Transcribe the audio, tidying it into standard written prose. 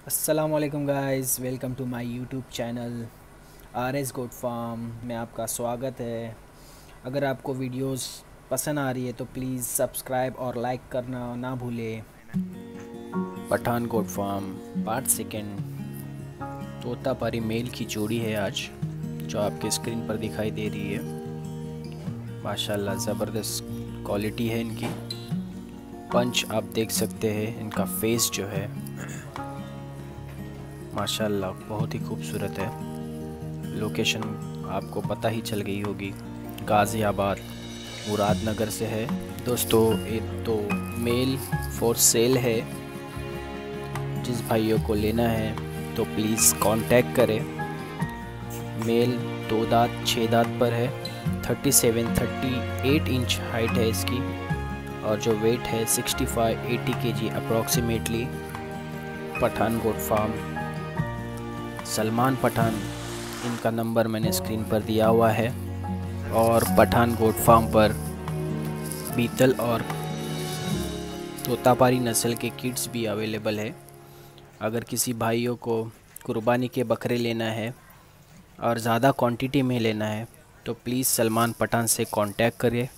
अस्सलामुअलैकुम guys, welcome to my YouTube channel R S goat farm में आपका स्वागत है। अगर आपको वीडियोस पसंद आ रही है तो प्लीज़ सब्सक्राइब और लाइक करना ना भूलें। Pathan goat farm part second. Totapari male की जोड़ी है आज जो आपके स्क्रीन पर दिखाई दे रही है। माशाल्लाह ज़बरदस्त क्वालिटी है इनकी। पंच आप देख सकते हैं, इनका फेस जो है माशाल्लाह बहुत ही खूबसूरत है। लोकेशन आपको पता ही चल गई होगी, गाज़ियाबाद मुरादनगर से है। दोस्तों एक तो मेल फॉर सेल है, जिस भाइयों को लेना है तो प्लीज़ कांटेक्ट करें। मेल 2 दांत 6 दांत पर है, 38 इंच हाइट है इसकी और जो वेट है 65-80 KG approximately. Pathan goat farm, Salman Pathan, इनका नंबर मैंने स्क्रीन पर दिया हुआ है। और पठान गोट फार्म पर बीतल और तोतापारी नस्ल के किड्स भी अवेलेबल है। अगर किसी भाइयों को कुर्बानी के बकरे लेना है और ज़्यादा क्वांटिटी में लेना है तो प्लीज़ सलमान पठान से कांटेक्ट करें।